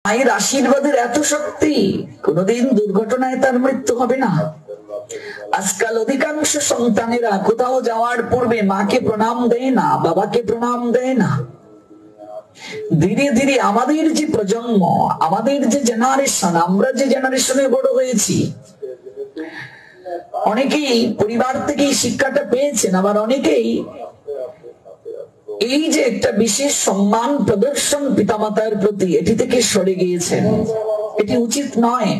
মায়ের আশীর্বাদের এত শক্তি, কোনোদিন দুর্ঘটনায় তার মৃত্যু হবে না। আজকাল অধিকাংশ সন্তানেরা কোথাও যাওয়ার পূর্বে মাকে প্রণাম দেয় না, বাবাকে প্রণাম দেয় না। ধীরে ধীরে আমাদের যে প্রজন্ম, আমাদের যে জেনারেশন, আমরা যে জেনারেশনে বড় হয়েছি, অনেকেই পরিবার থেকে শিক্ষাটা পেয়েছেন, আবার অনেকেই এই যে একটা বিশেষ সম্মান প্রদর্শন পিতামাতার প্রতি, এটি থেকে সরে গিয়েছেন। এটি উচিত নয়।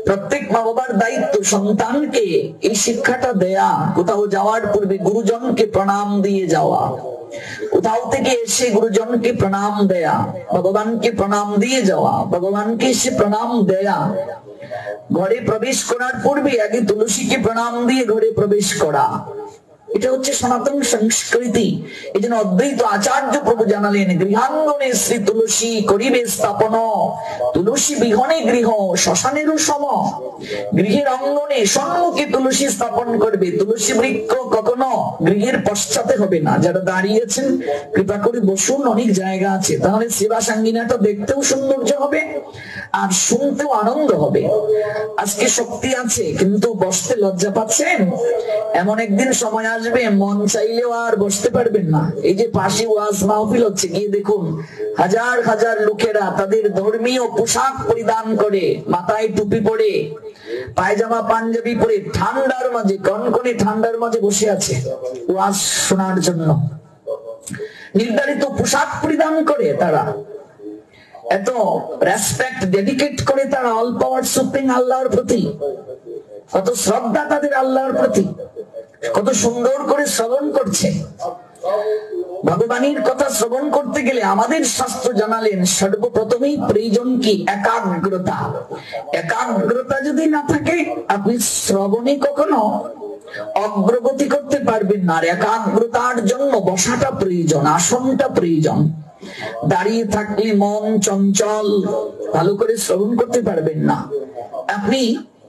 প্রত্যেক মা বাবার দায়িত্ব সন্তানকে এই শিক্ষাটা দেয়া, কোথাও যাওয়ার পূর্বে গুরুজনকে প্রণাম দিয়ে যাওয়া, কোথাও থেকে এসে গুরুজনকে প্রণাম দেয়া, ভগবানকে প্রণাম দিয়ে যাওয়া, ভগবানকে এসে প্রণাম দেয়া। ঘরে প্রবেশ করার পূর্বে আগে তুলসীকে প্রণাম দিয়ে ঘরে প্রবেশ করা, এটা হচ্ছে সনাতন সংস্কৃতি। এই জন্য অদ্বৈত আচার্য প্রভু জানালেন, গৃহাঙ্গনে শ্রী তুলসী করিবে স্থাপন, তুলসী বিহনে গৃহ শ্মশানেরও সম। গৃহের অঙ্গনে সম্মুখে তুলসী স্থাপন করবে, তুলসী বৃক্ষ কখনো গৃহের পশ্চাতে হবে না। যারা দাঁড়িয়েছেন কৃপা করে বসুন, অনেক জায়গা আছে, তাহলে সেবা সাঙ্গিনাটা দেখতেও সৌন্দর্য হবে আর শুনতেও আনন্দ হবে। আজকে শক্তি আছে কিন্তু বসতে লজ্জা পাচ্ছেন, এমন একদিন সময় আসবে মন চাইলেও আর বসতে পারবেন না। এই যে পাশে ওয়াজ মাহফিল হচ্ছে, গিয়ে দেখুন হাজার হাজার লোকেরা তাদের ধর্মীয় পোশাক পরিধান করে, মাথায় টুপি পরে, পায়জামা পাঞ্জাবি পরে, ঠান্ডার মাঝে, কনকনে ঠান্ডার মাঝে বসে আছে ওয়াজ শোনার জন্য। নির্ধারিত পোশাক পরিধান করে তারা, এত রেসপেক্ট ডেডিকেট করে তারা অল পাওয়ার সুপ্রিম আল্লাহর প্রতি, কত শ্রদ্ধা তাদের আল্লাহর প্রতি, কত সুন্দর করে শ্রবণ করছে। ভগবানের কথা শ্রবণ করতে গেলে আমাদের শাস্ত্র জানালেন সর্বপ্রথমেই প্রয়োজন কি? একাগ্রতা। একাগ্রতা যদি না থাকে আপনি শ্রবণে কখনো অগ্রগতি করতে পারবেন না। আর একাগ্রতার জন্য বসাটা প্রয়োজন, আসনটা প্রয়োজন। দাঁড়িয়ে থাকলে মন চঞ্চল, ভালো করে শ্রবণ করতে পারবেন না। আপনি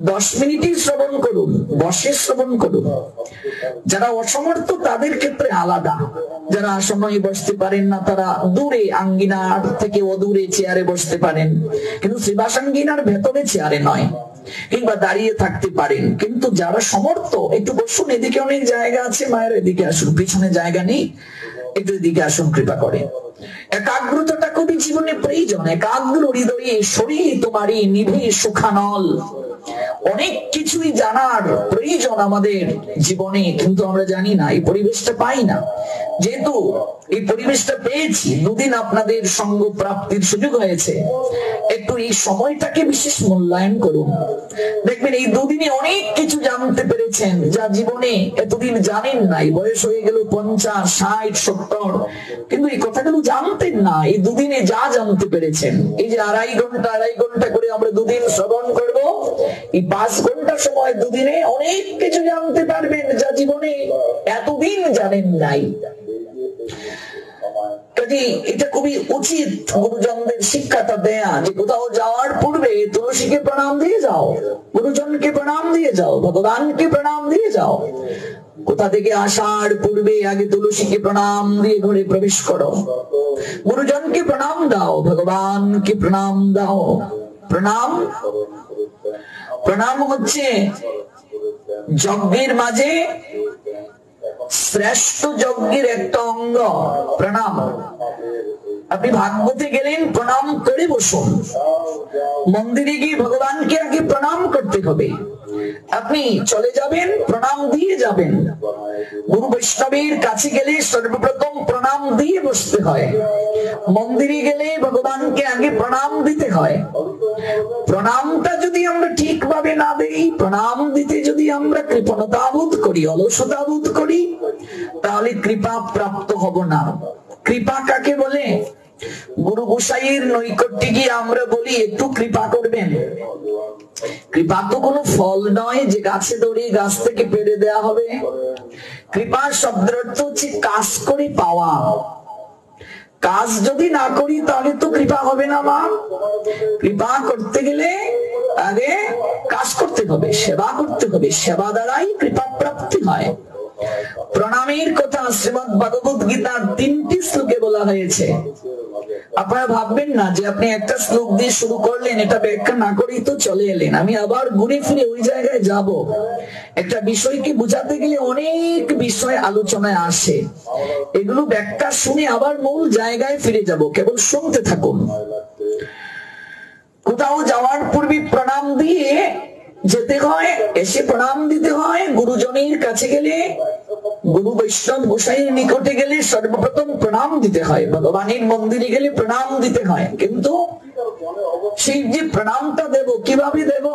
10 মিনিটই শ্রবণ করুন, বসে শ্রবণ করুন। যারা অসমর্থ তাদের ক্ষেত্রে আলাদা, যারা আসনে বসতে পারেন না তারা দূরে আঙ্গিনার থেকে অদূরে চেয়ারে বসতে পারেন, কিন্তু সেবাসাঙ্গিনার ভেতরে চেয়ারে নয়, কিংবা দাঁড়িয়ে থাকতে পারেন। কিন্তু যারা সমর্থ একটু বসুন, এদিকে অনেক জায়গা আছে, মায়ের এদিকে আসুন, পিছনে জায়গা নেই, একটু এদিকে আসুন, কৃপা করে। একাগ্রতাটা খুবই জীবনে প্রয়োজন। একাগ্র হৃদয়ে শরীর তোমারই নিভে সুখানল। অনেক কিছুই জানার প্রয়োজন আমাদের জীবনে, কিন্তু আমরা জানি না, এই পরিবেশটা পাই না। যেহেতু এই পরিবেশটা পেয়েছি, দুদিন আপনাদের সঙ্গ প্রাপ্তির সুযোগ হয়েছে, একটু এই সময়টাকে বিশেষ মূল্যায়ন করুন। দেখবেন এই দুদিনে অনেক কিছু জানতে পেরেছেন যা জীবনে এতদিন জানেন নাই। বয়স হয়ে গেল 50, 60, 70, কিন্তু এই কথাগুলো জানতেন না। এই দুদিনে যা জানতে পেরেছেন, এই যে আড়াই ঘন্টা করে আমরা দুদিন শ্রবণ করব, এই 5 ঘন্টা সময় দুদিনে অনেক কিছু জানতে পারবেন যা জীবনে এতদিন জানেন নাই। কাজে এটা খুবই উচিত গুরুজনদের শিক্ষাটা দেয়া, যে কোথাও যাওয়ার পূর্বে তুলসীকে প্রণাম দিয়ে যাও, গুরুজনকে প্রণাম দিয়ে যাও, ভগবানকে প্রণাম দিয়ে যাও। কোথা থেকে আসার পূর্বে আগে তুলসীকে প্রণাম দিয়ে ঘরে প্রবেশ করো, গুরুজনকে প্রণাম দাও, ভগবানকে প্রণাম দাও। প্রণাম হচ্ছে যজ্ঞের মাঝে শ্রেষ্ঠ যজ্ঞের একটা অঙ্গ প্রণাম। আপনি ভাগবতে গেলেন, প্রণাম করে বসুন। মন্দিরে গিয়ে ভগবানকে আগে প্রণাম করতে হবে। আপনি চলে যাবেন, প্রণাম দিয়ে যাবেন। গুরু বৈষ্ণবের কাছে গেলে সর্বপ্রথম প্রণাম দিয়ে বসতে হয়। মন্দিরে গেলে ভগবানকে আগে প্রণাম দিতে হয়। প্রণামটা যদি আমরা ঠিকভাবে না দেই, প্রণাম দিতে যদি আমরা কৃপণতা বোধ করি, অলসতা বোধ করি, তাহলে কৃপা প্রাপ্ত হব না। কৃপা কাকে বলে? গুরু গোসাইয়ের নৈকট্যে গিয়ে আমরা বলি একটু কৃপা করবেন। কৃপা তো কোনো ফল নয় যে গাছে ধরে গাছ থেকে পেড়ে দেয়া হবে। কৃপা শব্দের অর্থ হচ্ছে কাজ করে পাওয়া। কাজ যদি না করি তাহলে তো কৃপা হবে না। মা, কৃপা করতে গেলে আগে কাজ করতে হবে, সেবা করতে হবে, সেবা দ্বারাই কৃপা প্রাপ্তি হয়। প্রণামের কথা শ্রীমদ্ ভগবদ গীতার 3টি শ্লোকে বলা হয়েছে। আপনারা ভাববেন না যে আপনি একটা শ্লোক দিয়ে শুরু করলেন, এটা ব্যাখ্যা না করেই তো চলে এলেন। আমি আবার ঘুরে ফিরে ওই জায়গায় যাব। একটা বিষয়কে বোঝাতে গেলে অনেক বিষয় আলোচনায় আসে, এগুলো ব্যাখ্যা শুনে আবার মূল জায়গায় ফিরে যাব। কেবল শুনতে থাকুন। কোথাও যাওয়ার পূর্বে প্রণাম দিয়ে যেতে হয়, এসে প্রণাম দিতে হয়। গুরুজনের কাছে গেলে, গুরু বৈষ্ণব গোসাইয়ের নিকটে গেলে সর্বপ্রথম প্রণাম দিতে হয়। ভগবানের মন্দিরে গেলে প্রণাম দিতে হয়। কিন্তু সেই যে প্রণামটা দেব, কিভাবে দেব?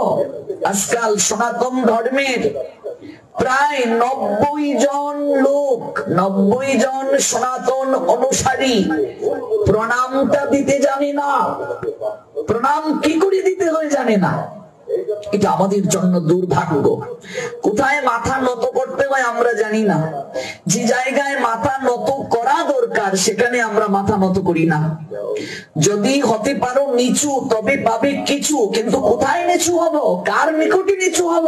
আজকাল সনাতন ধর্মের প্রায় 90 জন লোক, 90 জন সনাতন অনুসারী প্রণামটা দিতে জানে না। প্রণাম কি করে দিতে হয় জানে না। এটা আমাদের জন্য দুর্ভাগ্য। কোথায় মাথা নত করতে হয় আমরা জানি না। যে জায়গায় মাথা নত করা দরকার সেখানে আমরা মাথা নত করি না। যদি হতে পারো নিচু তবে পাবে কিছু, কিন্তু কোথায় নিচু হব? কার নিকটে নিচু হব?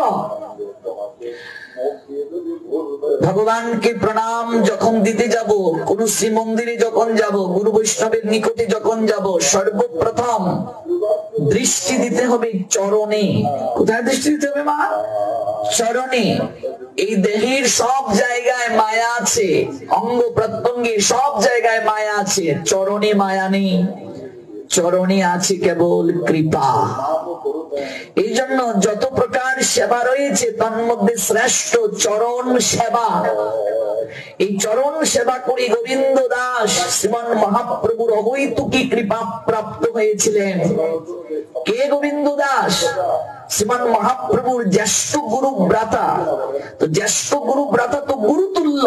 ভগবানকে প্রণাম যখন দিতে যাব, কোন শ্রীমন্দিরে যখন যাব, গুরু বৈষ্ণবের নিকটে যখন যাব, সর্বপ্রথম দৃষ্টি দিতে হবে চরণে। কোথায় দৃষ্টি দিতে হবে মা? চরণে। এই দেহের সব জায়গায় মায়া আছে, অঙ্গ প্রত্যঙ্গের সব জায়গায় মায়া আছে, চরণে মায়া নেই। চরণে আছে কেবল কৃপা। এই জন্য যত প্রকার সেবা রয়েছে তার মধ্যে শ্রেষ্ঠ চরণ সেবা। এই চরণ সেবা করে গোবিন্দ দাস শ্রীমান মহাপ্রভুর অবৈতুকী কৃপা প্রাপ্ত হয়েছিলেন। কে গোবিন্দ দাস? শ্রীমান মহাপ্রভুর জ্যেষ্ঠ গুরু ব্রাতা। তো জ্যেষ্ঠ গুরু ব্রাতা তো গুরুতুল্য,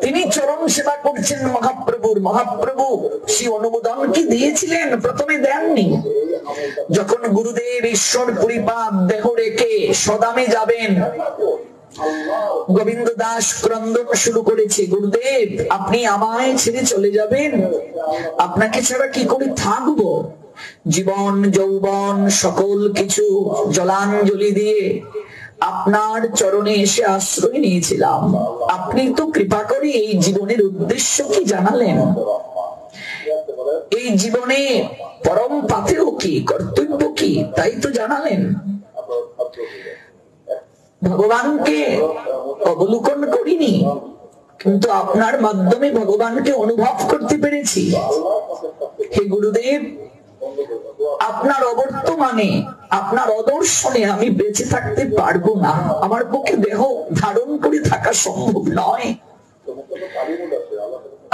তিনি চরণ সেবা করছেন মহাপ্রভুর। মহাপ্রভু সেই অনুমোদন কি দিয়েছিলেন? প্রথমে দেননি। যখন গুরুদেব ঈশ্বর পরিপাদ দেহ রেখে সদামে যাবেন, গোবিন্দ দাস ক্রন্দন শুরু করেছে, গুরুদেব আপনি আমায় ছেড়ে চলে যাবেন? আপনাকে ছাড়া কি করে থাকবো? জীবন যৌবন সকল কিছু জলাঞ্জলি দিয়ে আপনার চরণে এসে আশ্রয় নিয়েছিলাম। আপনি তো কৃপা করে এই জীবনের উদ্দেশ্য কি জানালেন। এই জীবনে পরম পাথেয় কি, কর্তব্য কি, তাই তো জানালেন। ভগবানকে অবলোকন করিনি, কিন্তু আপনার মাধ্যমে ভগবানকে অনুভব করতে পেরেছি। হে গুরুদেব, আপনার অবর্তমানে, আপনার অদর্শনে আমি বেঁচে থাকতে পারবো না। আমার পক্ষে দেহ ধারণ করে থাকা সম্ভব নয়।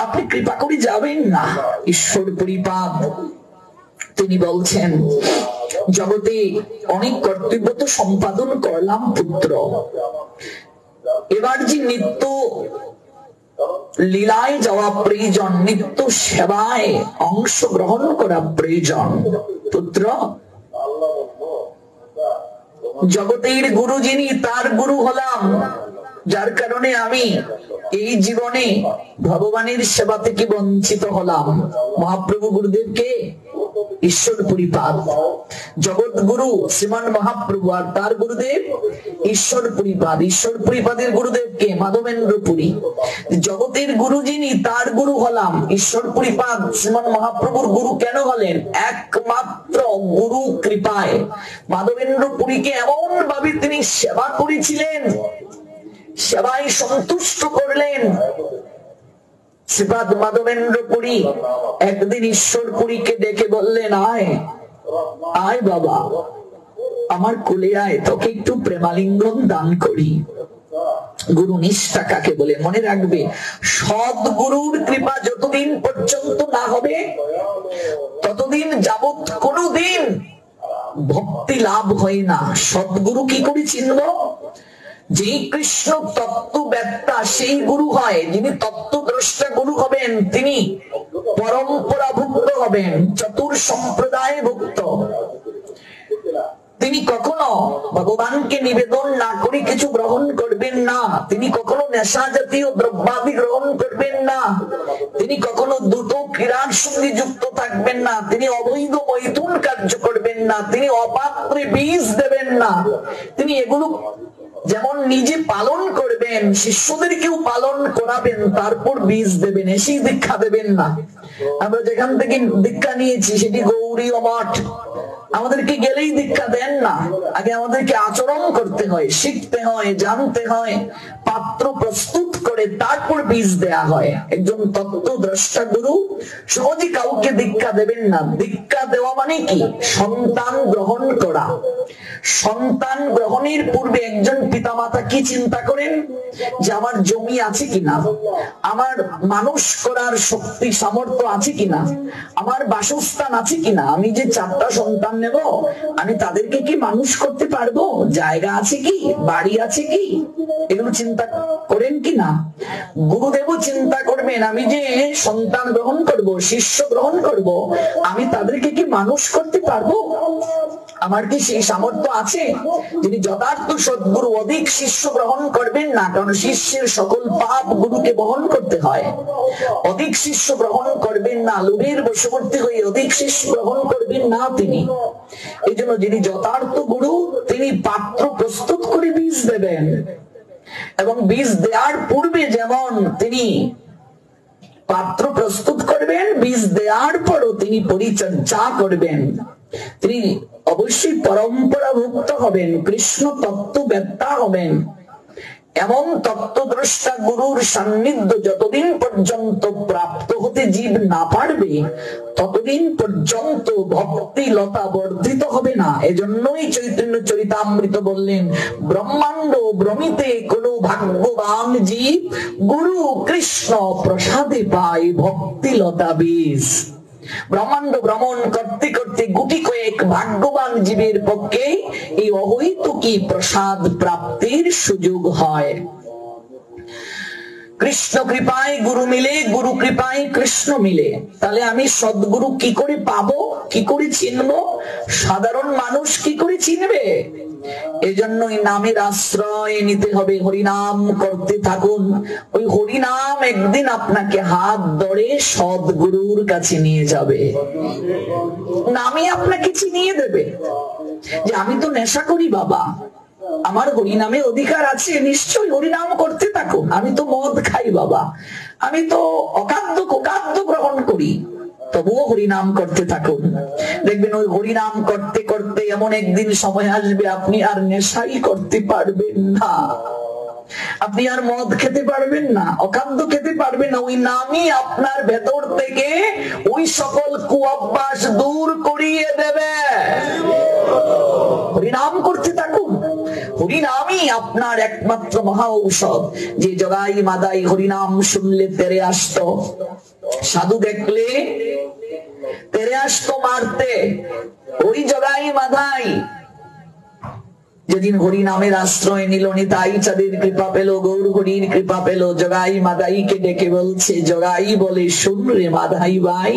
আপনি কৃপা করে যাবেন না। ঈশ্বর পরিপাদ তিনি বলছেন, জগতে অনেক কর্তব্য তো সম্পাদন করলাম পুত্র, এবার যে নিত্য লীলায় যাওয়া প্রয়োজন, নিত্য সেবায় অংশগ্রহণ করা প্রয়োজন। পুত্র, জগতের গুরু যিনি, তার গুরু হলাম, যার কারণে আমি এই জীবনে ভগবানের সেবা থেকে বঞ্চিত হলাম। মহাপ্রভু গুরুদেবকে ঈশ্বর পরিপাদ, জগৎ গুরু শ্রীমান মহাপ্রভু, আর তার গুরুদেব ঈশ্বর পরিপাদ। ঈশ্বর পরিপাদের গুরুদেবকে মাধবেন্দ্র পুরী। জগতের গুরু যিনি, তার গুরু হলাম। ঈশ্বর পরিপাদ শ্রীমান মহাপ্রভুর গুরু কেন হলেন? একমাত্র গুরু কৃপায়। মাধবেন্দ্র পুরীকে এমন ভাবে তিনি সেবা করেছিলেন, সেবায় সন্তুষ্ট করলেন। শ্রীপাদ মাধবেন্দ্র পুরী একদিন ঈশ্বর পুরীকে ডেকে বললেন, আয় আয় বাবা, আমার কোলে আয়, তোকে একটু প্রেমালিঙ্গন দান করি। গুরু নিষ্ঠা কাকে বলে মনে রাখবে। সদ্গুরুর কৃপা যতদিন পর্যন্ত না হবে ততদিন যাবৎ কোনদিন ভক্তি লাভ হয় না। সদ্গুরু কি করে চিনব? যে কৃষ্ণ তত্ত্ববেত্তা সেই গুরু হয়। যিনি তত্ত্বদ্রষ্টা গুরু হবেন তিনি পরম্পরা ভুক্ত হবেন, চতুর সম্প্রদায় ভুক্ত। তিনি কখনো ভগবানকে নিবেদন না করে কিছু গ্রহণ করবেন না। তিনি কখনো নেশা জাতীয় দ্রব্যাদি গ্রহণ করবেন না। তিনি কখনো দ্রুত ক্রীড়ার সঙ্গে যুক্ত থাকবেন না। তিনি অবৈধ মৈথুন কার্য করবেন না। তিনি অপাত্রে বীজ দেবেন না। তিনি এগুলো যেমন নিজে পালন করবেন, শিষ্যদেরকেও পালন করাবেন, তারপর বীজ দেবেন, এসেই দীক্ষা দেবেন না। আমরা যেখান থেকে দীক্ষা নিয়েছি সেটি গৌড়ীয় মঠ, আমাদেরকে গেলেই দীক্ষা দেন না, আগে আমাদেরকে আচরণ করতে হয়, শিখতে হয়, জানতে হয়, পাত্র প্রস্তুত করে তারপর বীজ দেয়া হয়। একজন তত্ত্বদ্রষ্টা গুরু সহজে কাউকে দীক্ষা দেবেন না। দীক্ষা দেওয়া মানে কি? সন্তান গ্রহণ করা। সন্তান গ্রহণের পূর্বে একজন পিতামাতা কি চিন্তা করেন? যে আমার জমি আছে কিনা, আমার মানুষ করার শক্তি সামর্থ্য আছে কিনা, আমার বাসস্থান আছে কিনা, আমি যে 4টা সন্তান নেব আমি তাদেরকে কি মানুষ করতে পারবো, জায়গা আছে কি, বাড়ি আছে কি, এগুলো চিন্তা করেন কিনা? গুরুদেবও চিন্তা করবেন আমি যে সন্তান গ্রহণ করব, শিষ্য গ্রহণ করব, আমি তাদেরকে কি মানুষ করতে পারবো, আমার কি সেই সামর্থ্য আছে? যিনি যথার্থ সদ্গুরু অধিক শিষ্য গ্রহণ করবেন না, কারণ শিষ্যের সকল পাপ গুরুকে বহন করতে হয়। অধিক শিষ্য গ্রহণ করবেন না, লোভের বশবর্তী হয়ে অধিক শিষ্য গ্রহণ করবেন না তিনি। এই জন্য যিনি যথার্থ গুরু তিনি পাত্র প্রস্তুত করে বীজ দেবেন, এবং বীজ দেওয়ার পূর্বে যেমন তিনি পাত্র প্রস্তুত করবেন, বীজ দেওয়ার পরও তিনি পরিচর্যা করবেন। তিনি অবশ্যই পরম্পরাভুক্ত হবেন, কৃষ্ণ তত্ত্ববেত্তা হবেন। এমন তত্ত্বদ্রষ্টা গুরুর সান্নিধ্য যতদিন পর্যন্ত প্রাপ্ত হতে জীব না পারবে ততদিন পর্যন্ত ভক্তি লতা বর্ধিত হবে না। এজন্যই চৈতন্য চরিতামৃত বললেন, ব্রহ্মাণ্ড ভ্রমিতে কোন ভাগ্যবান জীব গুরু কৃষ্ণ প্রসাদে পায় ভক্তি লতা বীজ। ব্রহ্মাণ্ড ভ্রমণ করতে করতে গুটি কয়েক ভাগ্যবান জীবের পক্ষে এই অহৈতুকী প্রসাদ প্রাপ্তির সুযোগ হয়। কৃষ্ণ কৃপায় গুরু মিলে, গুরু কৃপায় কৃষ্ণ মিলে। তাহলে আমি সদ্গুরু কি করে পাবো, কি করে চিনবো? সাধারণ মানুষ কি করে চিনবে? এজন্যই নামের আশ্রয় নিতে হবে। হরিনাম করতে থাকুন, ওই হরিনাম একদিন আপনাকে হাত ধরে সদ্গুরুর কাছে নিয়ে যাবে। নামই আপনাকে চিনিয়ে দেবে যে আমি তো নেশা করি বাবা, আমার হরিনামে অধিকার আছে, নিশ্চয়ই হরিনাম করতে থাকুন। আমি তো মদ খাই বাবা, আমি তো অখাদ্য কুখাদ্য গ্রহণ করি, তবুও হরিনাম করতে থাকুন। দেখবেন ওই হরিনাম করতে করতে এমন একদিন সময় আসবে আপনি আর নেশাই করতে পারবেন না, আপনি আর মদ খেতে পারবেন না, অখাদ্য খেতে পারবেন না। ওই নামই আপনার ভেতর থেকে ওই সকল কুঅভ্যাস দূর করিয়ে দেবে। হরিনাম করতে থাকুন, হরিনামই আপনার একমাত্র মহা ঔষধ। যে জগাই মাদাই হরিনাম শুনলে তেরে আসতো, সাধু দেখলে তেরে আসতো মারতে, ওই জগাই মাদাই যেদিন হরি নামের আশ্রয় নিল, নিতাই চাঁদের কৃপা পেল, গৌর হরির কৃপা পেল, জগাই মাদাইকে ডেকে বলছে, জগাই বলে শুন রে মাদাই ভাই,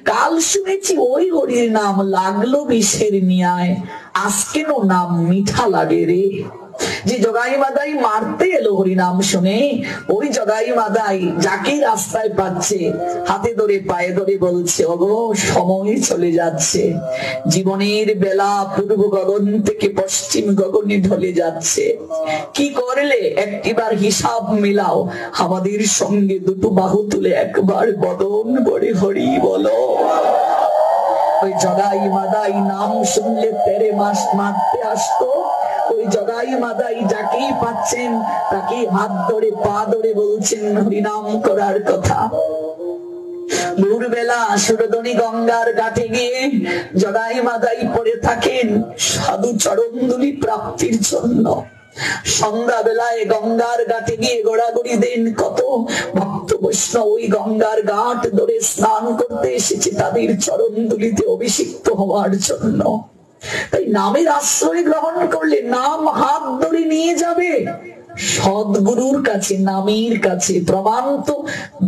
কাল শুনেছি ওই হরির নাম লাগলো বিষের নিয়ায়, আজকের নাম মিঠা লাগে রে। যে জগাই মাদাই মারতে এলো হরিনাম শুনে, ওই জগাই মাদাই যাকে রাস্তায় পাচ্ছে হাতে ধরে পায়ে ধরে বলছে, ওগো সময় চলে যাচ্ছে, জীবনের বেলা পূর্ব গগন থেকে পশ্চিম গগনে ঢলে যাচ্ছে, কি করলে একটিবার হিসাব মিলাও, আমাদের সঙ্গে দুটো বাহু তুলে একবার বদন করে হরি বলো। ওই জগাই মাদাই নাম শুনলে তেরে মাস মারতে আসতো, ওই জগাই মাদাই যাকেই পাচ্ছেন তাকে হাত ধরে পা ধরে বলছেন হরিনাম করার কথা। ভোরবেলা সুরধনী গঙ্গার ঘাটে গিয়ে জগাই মাদাই পড়ে থাকেন সাধু চরণধুলি প্রাপ্তির জন্য। সন্ধ্যা বেলায় গঙ্গার ঘাটে গিয়ে গোড়াগড়ি দেন কত ভক্ত বৈষ্ণব ওই গঙ্গার ঘাট ধরে স্নান করতে এসেছে তাদের চরণধুলিতে অভিষিক্ত হওয়ার জন্য। তাই নামের আশ্রয় গ্রহণ করলে নাম হাত ধরে নিয়ে যাবে সদ্গুরুর কাছে, নামের কাছে। প্রমাণ তো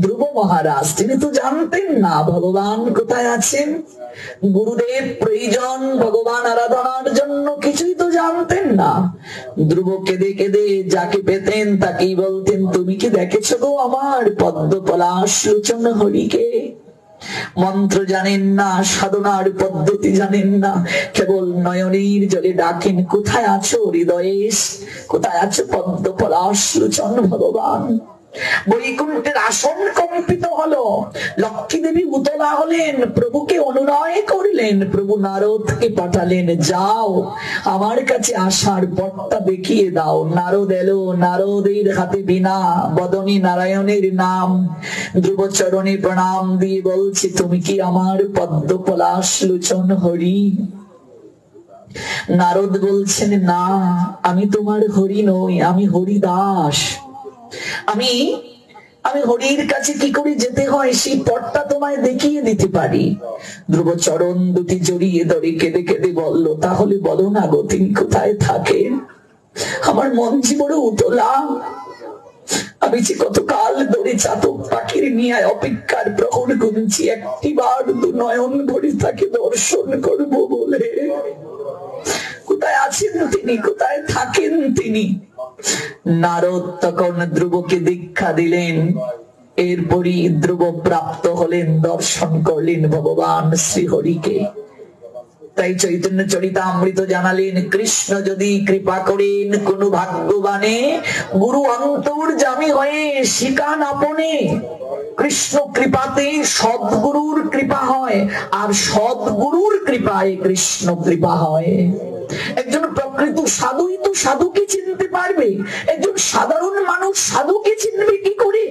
ধ্রুব মহারাজ, তিনি তো জানতেন না ভগবান কোথায় আছেন, গুরুদেব প্রয়োজন ভগবান আরাধনার জন্য, কিছুই তো জানতেন না। ধ্রুব কেঁদে কেঁদে যাকে পেতেন তাকেই বলতেন, তুমি কি দেখেছ গো আমার পদ্ম পলাশ লোচন হরিকে? মন্ত্র জানেন না, সাধনার পদ্ধতি জানেন না, কেবল নয়নের জলে ডাকেন, কোথায় আছো হৃদয়েশ, কোথায় আছো পদ্ম পলাশ লোচন ভগবান? বৈকুণ্ঠের আসন কম্পিত হলো, লক্ষ্মী দেবী উতলা হলেন, প্রভুকে অনুনয় করলেন, প্রভু নারদকে পাঠালেন, যাও আমার কাছে আসার পথটা দেখিয়ে দাও। নারদ এলো, নারদের হাতে বীণা, বদনী নারায়ণের নাম, ধ্রুব চরণে প্রণাম দিয়ে বলছে, তুমি কি আমার পদ্ম পলাশ লোচন হরি? নারদ বলছেন, না, আমি তোমার হরি নই, আমি হরিদাস। আমি হরির কাছে কি করে যেতে হয় সেই পথটা তোমায় দেখিয়ে দিতে পারি। ধ্রুব চরণ দুটি জড়িয়ে ধরে কেঁদে কেঁদে বলল, তাহলে বলো না গো, তিনি কোথায় থাকেন? আমার মন যে বড় উতলা, আমি যে কতকাল ধরে চাতক পাখির নিয়ে অপেক্ষার প্রহর গুনছি, একটিবার দু নয়ন ভরে তাকে দর্শন করব বলে। কোথায় আছেন তিনি, কোথায় থাকেন তিনি? নারদ তখন ধ্রুবকে দীক্ষা দিলেন। এরপরই ধ্রুব প্রাপ্ত হলেন, দর্শন করলেন ভগবান শ্রীহরিকে। তাই চৈতন্য চরিতামৃত জানালেন, কৃষ্ণ যদি কৃপা করেন কোন ভাগ্যবানে, গুরু অন্তর্যামী হয়ে শিকান আপনে। কৃষ্ণ কৃপাতে সদ্গুরুর কৃপা হয়, আর সদ্গুরুর কৃপায় কৃষ্ণ কৃপা হয়। একজন প্রকৃত সাধুই তো সাধুকে চিনতে পারবে, একজন সাধারণ মানুষ সাধুকে চিনবে কি করে?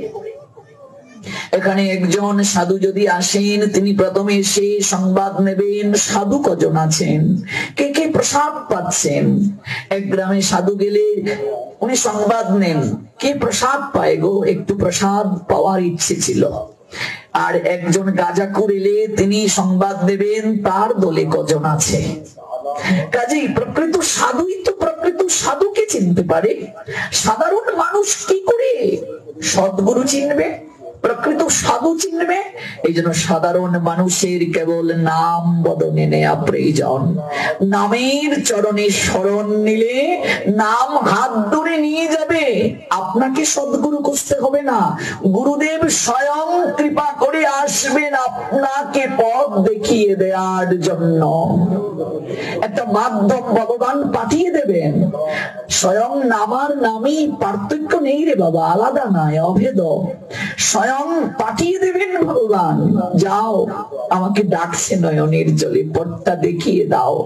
এখানে একজন সাধু যদি আসেন, তিনি প্রথমে এসে সংবাদ নেবেন সাধু কজন আছেন, কে কে প্রসাদ পাচ্ছেন। এক গ্রামে সাধু গেলে উনি সংবাদ নেন, কে প্রসাদ পায় গো, একটু প্রসাদ পাওয়ার ইচ্ছে ছিল। আর একজন গাজাকুর এলে তিনি সংবাদ দেবেন তার দলে কজন আছে। কাজেই প্রকৃত সাধুই তো প্রকৃত সাধুকে চিনতে পারে, সাধারণ মানুষ কি করে সদ্গুরু চিনবে, প্রকৃত সাধু চিনবে? এই জন্য সাধারণ মানুষের কেবল নাম বদনে নেয়া প্রয়োজন। নামের চরণে শরণ নিলে নাম হাত ধরে নিয়ে যাবে, আপনাকে সদ্গুরু খুঁজতে হবে না। গুরুদেব স্বয়ং কৃপা করে আসবেন আপনাকে পথ দেখিয়ে দেওয়ার জন্য। একটা মাধ্যম ভগবান পাঠিয়ে দেবেন। স্বয়ং নামার নামই পার্থক্য নেই রে বাবা, আলাদা নয়, অভেদ। স্বয়ং পাঠিয়ে দেবেন ভগবান, যাও আমাকে ডাকছে নয়নের জলে, পথটা দেখিয়ে দাও।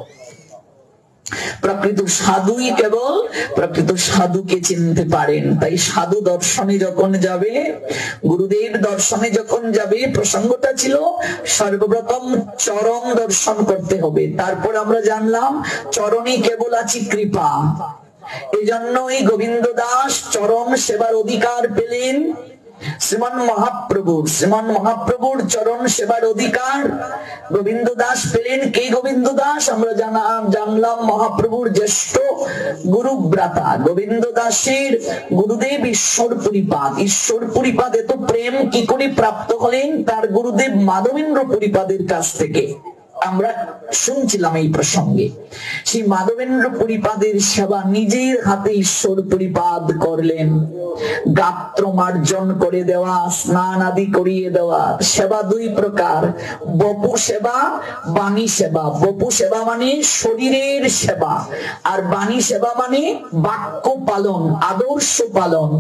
প্রকৃত সাধুই কেবল প্রকৃত সাধুকে চিনতে পারেন। তাই সাধু দর্শনে যখন যাবে, গুরুদেব দর্শনে যখন যাবে, প্রসঙ্গটা ছিল সর্বপ্রথম চরণ দর্শন করতে হবে। তারপর আমরা জানলাম চরণে কেবল আছে কৃপা। এই জন্যই গোবিন্দ দাস চরণ সেবার অধিকার পেলেন শ্রীমান মহাপ্রভুর চরণ সেবার অধিকার গোবিন্দ দাস পেলেন। কে গোবিন্দ দাস? আমরা জানলাম মহাপ্রভুর জ্যেষ্ঠ গুরুব্রাতা। গোবিন্দ দাসের গুরুদেব ঈশ্বর পরিপাদ এত প্রেম কি করে প্রাপ্ত হলেন? তার গুরুদেব মাধবেন্দ্র পরিপাদের কাছ থেকে। আমরা শুনছিলাম এই প্রসঙ্গে। সেই মাধবেন্দ্র পরিপাদের সেবা নিজের হাতে ঈশ্বর পরিপাদ করলেন। গাত্র মার্জন করে দেওয়া, স্নান আদি করিয়ে দেওয়া। সেবা দুই প্রকার, বপু সেবা, বাণী সেবা। বপু সেবা মানে শরীরের সেবা, আর বাণী সেবা মানে বাক্য পালন, আদর্শ পালন।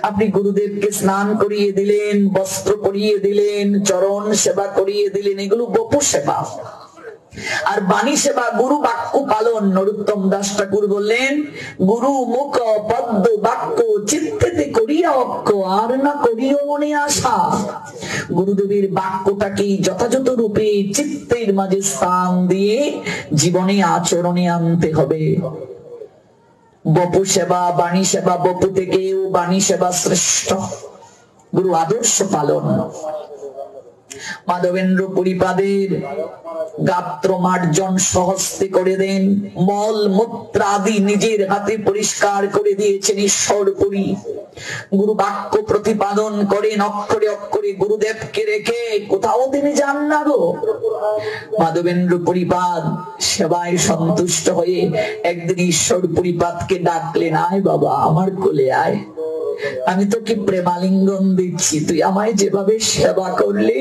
আপনি গুরুদেবকে স্নান করিয়ে দিলেন, বস্ত্র পরিয়ে দিলেন, চরণ সেবা করিয়ে দিলেন, এগুলো বপু সেবা। আর বাণী সেবা গুরু বাক্য পালন। নরোত্তম দাস ঠাকুর বললেন, গুরু মুখ পদ্ম বাক্য চিত্তেতে করিয়া অক্ষ, আর না করিও মনে আশা। গুরুদেবের বাক্যটাকে যথাযথ রূপে চিত্তের মাঝে স্থান দিয়ে জীবনে আচরণে আনতে হবে। বপু সেবা, বাণী সেবা, বপু থেকেও বাণী সেবা শ্রেষ্ঠ। গুরু আদর্শ পালন। মাধবেন্দ্র পরিপাদের গাত্র মার্জন সহস্তে করে দেন, মল মূত্র আদি নিজের হাতে পরিষ্কার করে দিয়েছেন ঈশ্বরপুরী। গুরু বাক্য প্রতিপাদন করেন অক্ষরে অক্ষরে, গুরুদেবকে রেখে কোথাও তিনি যান না গো। মাধবেন্দ্র পরিপাদ সেবায় সন্তুষ্ট হয়ে একদিন ঈশ্বর পরিপাদকে ডাকলেন, আয় বাবা আমার কোলে আয়, আমি তোকে প্রেমালিঙ্গন দিচ্ছি, তুই আমায় যেভাবে সেবা করলে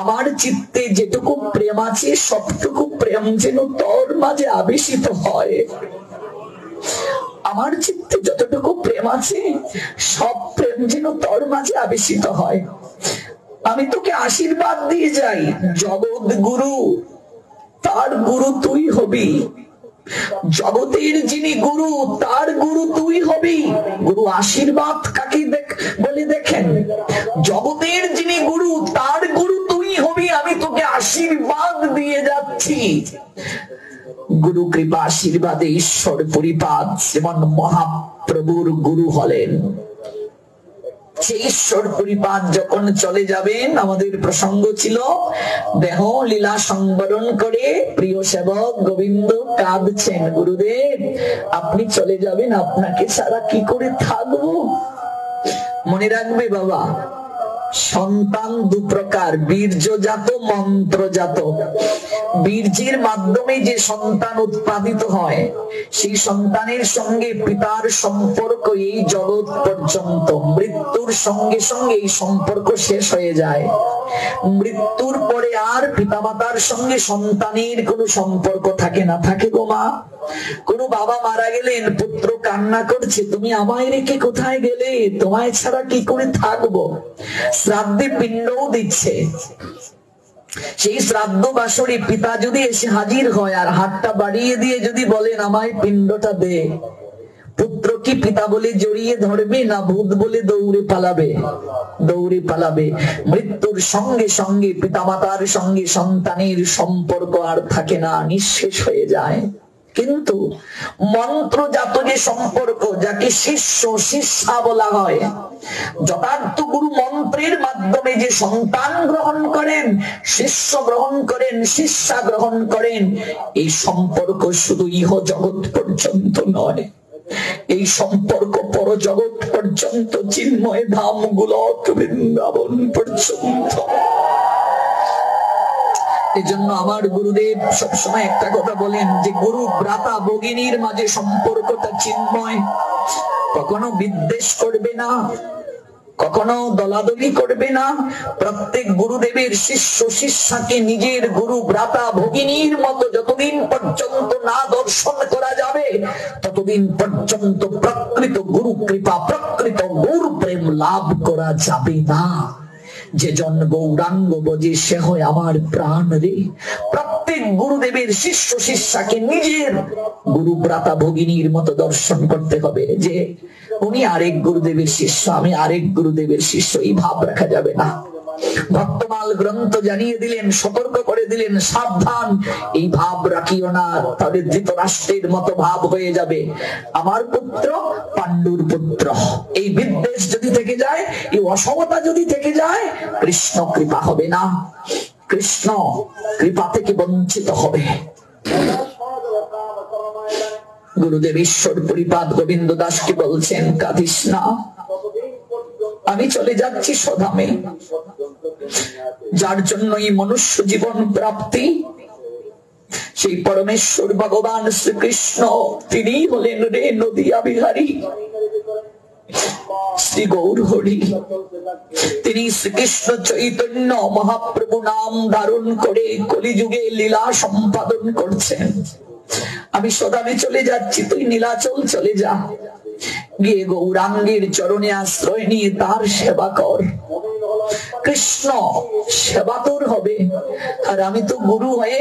আমার চিত্তে যেটুকু প্রেম আছে সবটুকু প্রেম যেন তোর মাঝে আবেশিত হয়। আমার চিত্তে যতটুকু প্রেম আছে সব প্রেম যেন তোর মাঝে আবেশিত হয়। আমি তোকে আশীর্বাদ দিয়ে যাই, জগৎ গুরু, তার গুরু তুই হবি। জগতের যিনি গুরু, তার গুরু তুই হবি। গুরু আশীর্বাদ কাকে বলে দেখেন, জগতের যিনি গুরু তার গুরু তুই হবি। আমি তোকে আশীর্বাদ দিয়ে যাচ্ছি। গুরু কৃপা আশীর্বাদে ঈশ্বর পরিপাদ যেমন মহাপ্রভুর গুরু হলেন, সেই ঈশ্বর পরিপাদ যখন চলে যাবেন, আমাদের প্রসঙ্গ ছিল দেহ লীলা সংবরণ করে প্রিয় সেবক গোবিন্দ কাঁদছেন, গুরুদেব আপনি চলে যাবেন, আপনাকে ছাড়া কি করে থাকবো। মনে রাখবে বাবা, সন্তান দু প্রকার, বীর্যজাত মন্ত্রজাত। বীর্যের মাধ্যমে যে সন্তান উৎপাদিত হয়, সেই সন্তানের সঙ্গে পিতার সম্পর্ক এই জগৎ পর্যন্ত। মৃত্যুর সঙ্গে সঙ্গে এই সম্পর্ক শেষ হয়ে যায়। মৃত্যুর পরে আর পিতামাতার সঙ্গে সন্তানের কোনো সম্পর্ক থাকে না। থাকে গো মা, কোন বাবা মারা গেলেন, পুত্র কান্না করছে, তুমি আমায় রেখে কোথায় গেলে, তোমায় ছাড়া কি করে থাকবো। শ্রাদ্ধে পিণ্ডও দিচ্ছে, সেই শ্রাদ্ধ বাসরে পিতা যদি এসে হাজির হয় আর হাতটা বাড়িয়ে দিয়ে যদি বলেন আমায় পিণ্ডটা দে, পুত্র কি পিতা বলে জড়িয়ে ধরবে না ভূত বলে দৌড়ে পালাবে? দৌড়ে পালাবে। মৃত্যুর সঙ্গে সঙ্গে পিতামাতার সঙ্গে সন্তানের সম্পর্ক আর থাকে না, নিঃশেষ হয়ে যায়। কিন্তু মন্ত্রজাত যে সম্পর্ক, যাকে শিষ্য শিষ্যা বলা হয়, যথার্থ গুরু মন্ত্রের মাধ্যমে যে সন্তান গ্রহণ করেন, শিষ্য গ্রহণ করেন, শিষ্যা গ্রহণ করেন, এই সম্পর্ক শুধু ইহ জগৎ পর্যন্ত নয়, এই সম্পর্ক পরজগৎ পর্যন্ত, চিন্ময় ধাম গোলক বৃন্দাবন পর্যন্ত। এজন্য আমার গুরুদেব সবসময় একটা কথা বলেন যে গুরু ভ্রাতা ভগিনীর মাঝে সম্পর্কটা চিন্ময়। কখনো বিদ্বেষ করবে না, কখনো দলাদলি করবে না। প্রত্যেক গুরুদেবের শিষ্য শিষ্যাকে নিজের গুরু ভ্রাতা ভগিনীর মতো যতদিন পর্যন্ত না দর্শন করা যাবে, ততদিন পর্যন্ত প্রকৃত গুরু কৃপা, প্রকৃত গুরু প্রেম লাভ করা যাবে না। যে জন গৌরাঙ্গ বজে সে হয় আমার প্রাণ রে। প্রত্যেক গুরুদেবের শিষ্য শিষ্যাকে নিজের গুরু ভ্রাতা ভগিনীর মতো দর্শন করতে হবে, যে উনি আরেক গুরুদেবের শিষ্য, আমি আরেক গুরুদেবের শিষ্য, এই ভাব রাখা যাবে না। ভক্তমাল গ্রন্থ জানিয়ে দিলেন, সতর্ক করে দিলেন, সাবধান, এই ভাব রাখিও না, তাহলে ধৃতরাষ্ট্রের মতো ভাব হয়ে যাবে। আমার পুত্র পাণ্ডুর পুত্র, এই বিদ্বেষ যদি থেকে যায়, এই অসমতা যদি থেকে যায়, কৃষ্ণ কৃপা হবে না, কৃষ্ণ কৃপা থেকে বঞ্চিত হবে। গুরুদেব ঈশ্বর পরিপাদ গোবিন্দ দাসকে বলছেন, কাঁদিস না, আমি চলে যাচ্ছি স্বধামে। যার জন্য এই মনুষ্য জীবন প্রাপ্তি, সেই পরমেশ্বর ভগবান শ্রীকৃষ্ণ, তিনি হলেন রে নদিয়া বিহারী শ্রী গৌর হরি। তিনি শ্রীকৃষ্ণ চৈতন্য মহাপ্রভু নাম ধারণ করে কলিযুগে লীলা সম্পাদন করছেন। আমি স্বধামে চলে যাচ্ছি, তুই নীলাচল চলে যা, গিয়ে গৌরাঙ্গের চরণে আশ্রয় নিয়ে তার সেবা কর। কৃষ্ণ সেবা তোর হবে, আর আমি তো গুরু হয়ে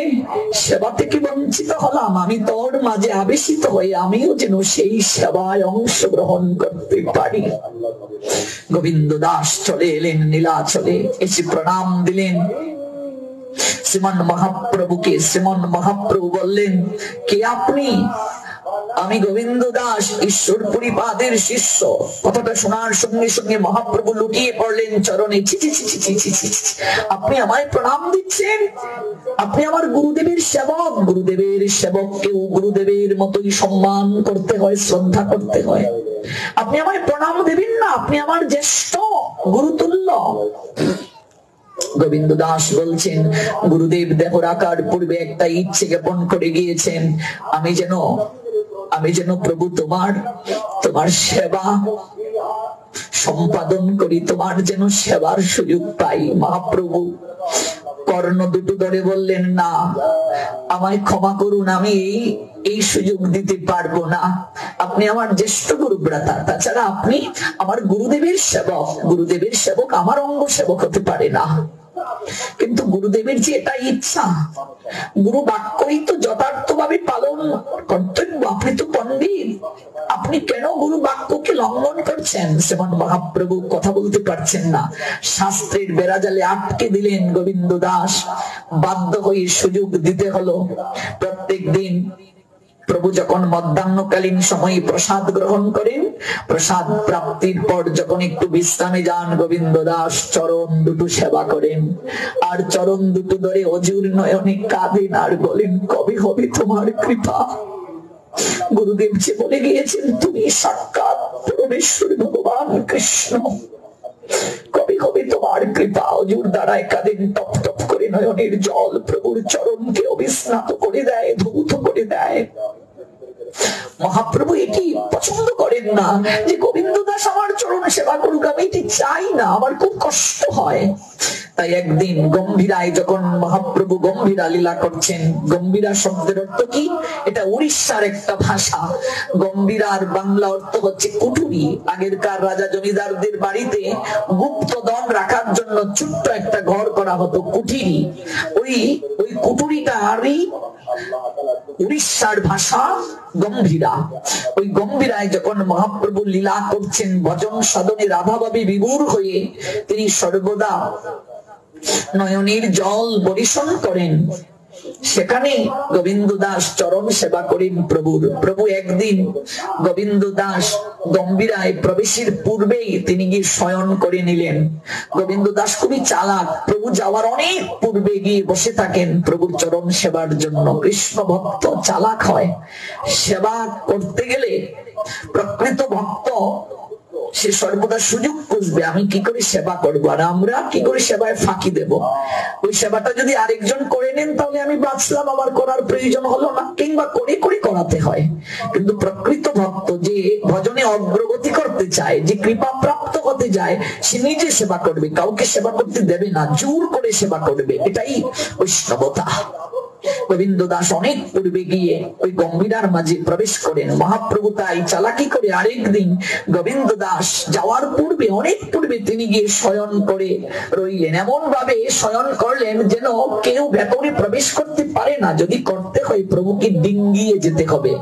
সেবা থেকে বঞ্চিত হলাম। আমি তোর মাঝে আবেশিত হয়ে আমিও যেন সেই সেবায় অংশগ্রহণ করতে পারি। গোবিন্দ দাস চলে এলেন নীলাচলে, এসে প্রণাম দিলেন শ্রীমান মহাপ্রভুকে। শ্রীমান মহাপ্রভু বললেন, কে আপনি? আমি গোবিন্দ দাস, ঈশ্বর পরিপাদের শিষ্য। কথাটা শোনার সঙ্গে সঙ্গে মহাপ্রভু লুটিয়ে পড়লেন চরণে। আপনি আমায় প্রণাম দিচ্ছেন? আপনি আমার গুরুদেবের সেবক। গুরুদেবের সেবককেও গুরুদেবের মতোই সম্মান করতে হয়, শ্রদ্ধা করতে হয়। আপনি আমায় প্রণাম দেবেন না? আপনি আমার জ্যেষ্ঠ গুরুতুল্য। গোবিন্দ দাস বলছেন, গুরুদেব দেহরাকার পূর্বে একটা ইচ্ছে জ্ঞাপন করে গিয়েছেন, আমি যেন প্রভু তোমার সেবা সম্পাদন করি, তোমার যেন সেবার সুযোগ পাই। মহাপ্রভু কর্ণ দুটো ধরে বললেন, না, আমায় ক্ষমা করুন, আমি এই সুযোগ দিতে পারবো না। আপনি আমার জ্যেষ্ঠ গুরুভ্রাতা, তাছাড়া আপনি আমার গুরুদেবের সেবক, গুরুদেবের সেবক আমার অঙ্গ সেবক হতে পারে না। কিন্তু গুরুদেবের যে এটা ইচ্ছা, গুরু বাক্যই তো যথার্থভাবে পালন কর্তব্য। আপনি তো পণ্ডিত, আপনি কেন গুরু বাক্যকে লঙ্ঘন করছেন? শ্রীমান মহাপ্রভু কথা বলতে পারছেন না, শাস্ত্রের বেড়াজালে আটকে দিলেন। গোবিন্দ দাস বাধ্য হয়ে সুযোগ দিতে হলো। প্রত্যেক দিন প্রভু যখন মধ্যাহ্নকালীন সময়ে প্রসাদ গ্রহণ করেন, প্রসাদ প্রাপ্তির পর যখন একটু বিশ্রামে যান, গোবিন্দ দাস চরণ দুটো সেবা করেন, আর চরণ দুটো ধরে অজুর নয়নে কাঁদেন আর বলেন, কবে হবে তোমার কৃপা? গুরুদেব যে বলে গিয়েছেন, তুমি সাক্ষাৎ পরমেশ্বর ভগবান কৃষ্ণ, কবে হবে তোমার কৃপা? অজুর দ্বারায় কাঁদেন, টপ টপ করে নয়নের জল প্রভুর চরণকে অবিস্নাত করে দেয়, ধৌত করে দেয়। মহাপ্রভু এটি পছন্দ করেন না যে গোবিন্দ দাস আমার চরণ সেবা করুক, আমি এটি চাই না, আমার খুব কষ্ট হয়। তাই একদিন গম্ভীরায় যখন মহাপ্রভু গম্ভীরা লীলা করছেন, গম্ভীরা শব্দের অর্থ কি? এটা উড়িষ্যার একটা ভাষা। গম্ভীরার বাংলা অর্থ হচ্ছে কুঠুরি। আগেরকার রাজা জমিদারদের বাড়িতে গুপ্তধন রাখার জন্য ছোট্ট একটা ঘর করা হতো, কুঠিরি। ওই কুঠুরিটারই উড়িষ্যার ভাষা গম্ভীরা। ওই গম্ভীরায় যখন মহাপ্রভু লীলা করছেন, ভজন সাধনে রাধাভাবে বিভোর হয়ে তিনি সর্বদা নয়নের জল বরিশন করেন, সেখানে গোবিন্দ দাস চরণ সেবা করেন প্রভুর। প্রভু একদিন গোবিন্দ দাস গম্ভীরায় প্রবেশের পূর্বেই তিনি গিয়ে শয়ন করে নিলেন। গোবিন্দ দাস খুবই চালাক, প্রভু যাওয়ার অনেক পূর্বে গিয়ে বসে থাকেন প্রভুর চরণ সেবার জন্য। কৃষ্ণ ভক্ত চালাক হয়, সেবা করতে গেলে প্রকৃত ভক্ত সে সর্বদা সুযোগ খুঁজবে, আমি কি করে সেবা করবো, আর আমরা কি করে সেবায় ফাঁকি দেব। ওই সেবাটা যদি আরেকজন করে নেন তাহলে আমি বাঁচলাম, আমার করার প্রয়োজন হলো না, কিংবা করে করে করাতে হয়। কিন্তু প্রকৃত ভক্ত যে ভজনে অগ্রগতি করতে চায়, যে কৃপা প্রাপ্ত হতে যায়, সে নিজে সেবা করবে, কাউকে সেবা করতে দেবে না, জোর করে সেবা করবে। এটাই বৈষ্ণবতা। গোবিন্দ দাস অনেক পূর্বে গিয়ে ওই গম্ভীরার মাঝে প্রবেশ করেন। মহাপ্রভু তাই চালাকি করে আরেকদিন গোবিন্দ দাস যাওয়ার পূর্বে, অনেক পূর্বে তিনি গিয়ে শয়ন করে রইলেন। এমন ভাবে শয়ন করলেন যেন কেউ ভেতরে প্রবেশ করতে পারে না। যদি করতে হয় প্রভুকে ডিঙ্গিয়ে যেতে হবে।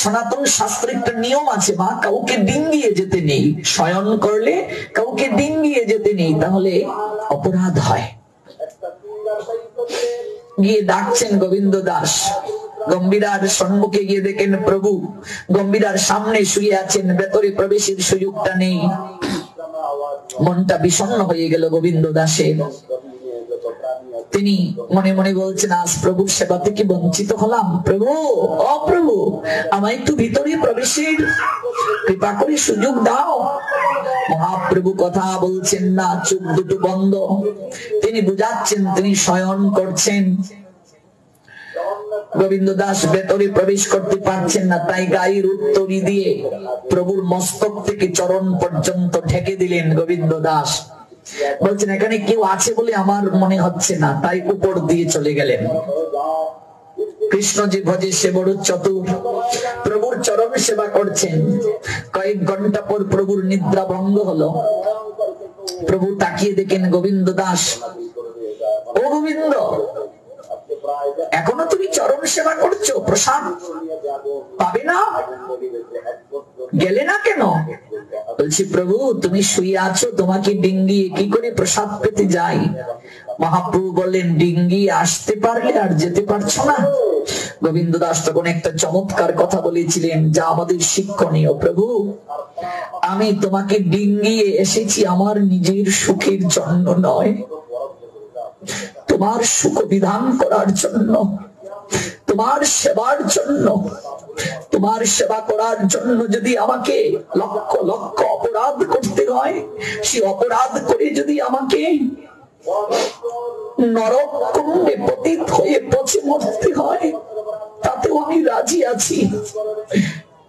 সনাতন শাস্ত্রে একটা নিয়ম আছে, মা, কাউকে ডিঙ্গিয়ে যেতে নেই। শয়ন করলে কাউকে ডিঙ্গিয়ে যেতে নেই, তাহলে অপরাধ হয়। গিয়ে ডাকছেন গোবিন্দ দাস, গম্ভীরার সম্মুখে গিয়ে দেখেন প্রভু গম্ভীরার সামনে শুয়ে আছেন, ভেতরে প্রবেশের সুযোগটা নেই। মনটা বিষণ্ণ হয়ে গেল গোবিন্দ দাসের। তিনি মনে মনে বলছেন, আজ প্রভুর সেবা থেকে বঞ্চিত হলাম। প্রভু, অপ্রভু, আমায় একটু ভিতরে প্রবেশের কৃপা করে সুযোগ দাও। মহাপ্রভু কথা বলছেন না, চোখ দুটো বন্ধ। তিনি বুঝাচ্ছেন তিনি শয়ন করছেন। গোবিন্দ দাস ভেতরে প্রবেশ করতে পারছেন না, তাই গায়ের উত্তরি দিয়ে প্রভুর মস্তক থেকে চরণ পর্যন্ত ঢেকে দিলেন। গোবিন্দ দাস বলছেন, এখানে কেউ আছে বলে আমার মনে হচ্ছে না, তাই উপর দিয়ে চলে গেলেন। কৃষ্ণ যে ভজে সে বড় চতুর, প্রভুর চরণ সেবা করছেন। কয়েক ঘন্টা পর প্রভুর নিদ্রা ভঙ্গ হলো। প্রভু তাকিয়ে দেখেন গোবিন্দ দাস। ও গোবিন্দ, এখনো তুমি চরণ সেবা করছো, প্রসাদ পাবে না? গেলে না কেন? বলছি, প্রভু তুমি শুয়ে আছো, তোমাকে ডিঙ্গিয়ে কি করে প্রসাদ পেতে যাই? মহাপ্রভু বললেন, ডিঙ্গিয়ে আসতে পারলে আর যেতে পারছো না? গোবিন্দ দাস তখন একটা চমৎকার কথা বলেছিলেন, যা আমাদের শিক্ষণীয়। প্রভু, আমি তোমাকে ডিঙ্গিয়ে এসেছি আমার নিজের সুখের জন্য নয়, তোমার সুখ বিধান করার জন্য, তোমার সেবার জন্য। তোমার সেবা করার জন্য যদি আমাকে লক্ষ লক্ষ অপরাধ করতে হয়, সে অপরাধ করে যদি আমাকে নরক কুণ্ডে পতিত হয়ে পচে মরতে হয়, তাতেও আমি রাজি আছি।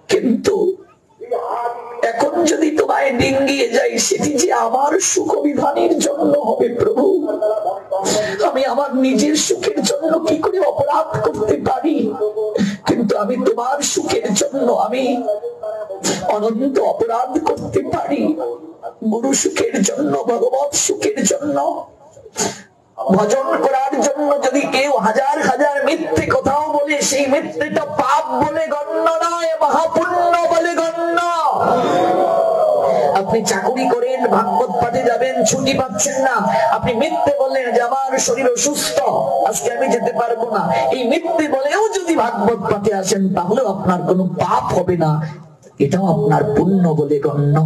কিন্তু এখন যদি তোমায় ডিঙ্গিয়ে যাই, সেটি যে আমার সুখ বিধানের জন্য হবে। প্রভু, আমি আমার নিজের সুখের জন্য কি করে অপরাধ করতে পারি, কিন্তু আমি তোমার সুখের জন্য আমি অনন্ত অপরাধ করতে পারি। গুরু সুখের জন্য, ভগবত সুখের জন্য, ভজন করার জন্য যদি কেউ হাজার হাজার মিথ্যে কথাও বলে, সেই মিথ্যেটা পাপ বলে গণ্য নয়, মহাপুণ্য বলে গণ্য। আপনি চাকুরি করেন, ভাগবত পাঠে যাবেন, ছুটি পাচ্ছেন না, আপনি মিথ্যে বললেন যে আমার শরীর অসুস্থ, আজকে আমি যেতে পারবো না, এই মিথ্যে বলেও যদি ভাগবত পাঠে আসেন তাহলেও আপনার কোনো পাপ হবে না, এটাও আপনার পুণ্য বলে গণ্য।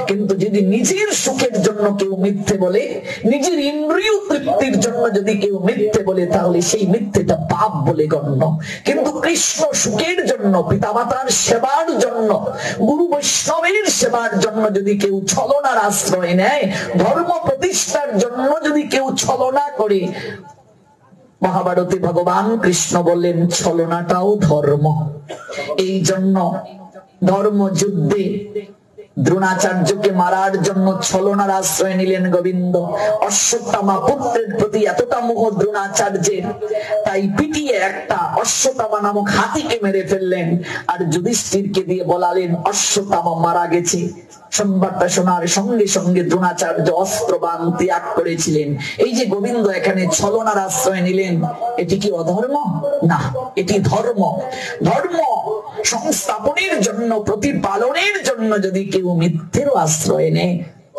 কিন্তু যদি নিজের সুখের জন্য কেউ মিথ্যে বলে, নিজের ইন্দ্রিয় তৃপ্তির জন্য যদি কেউ মিথ্যে বলে, তাহলে সেই মিথ্যেটা পাপ বলে গণ্য। কিন্তু কৃষ্ণ সুখের জন্য, পিতামাতার সেবার জন্য, গুরু বৈষ্ণবের সেবার জন্য যদি কেউ ছলনার আশ্রয় নেয়, ধর্ম প্রতিষ্ঠার জন্য যদি কেউ ছলনা করে, মহাভারতে ভগবান কৃষ্ণ বললেন ছলনাটাও ধর্ম। এই জন্য ধর্মযুদ্ধে দ্রোণাচার্যকে মারার জন্য ছলনার আশ্রয় নিলেন গোবিন্দ। অশ্বত্থামা পুত্রের প্রতি এতটা মোহ দ্রোণাচার্যের, তাই পিটিয়ে একটা অশ্বত্থামা নামক হাতিকে মেরে ফেললেন, আর যুধিষ্ঠিরকে দিয়ে বলালেন অশ্বত্থামা মারা গেছে। সংবাদটা শোনার সঙ্গে সঙ্গে দ্রোণাচার্য অস্ত্রবাণ ত্যাগ করেছিলেন। এই যে গোবিন্দ এখানে ছলনার আশ্রয় নিলেন, এটি কি অধর্ম? না, এটি ধর্ম। ধর্ম সংস্থাপনের জন্য, প্রতিপালনের জন্য যদি কেউ মিথ্যেরও আশ্রয় নেয়,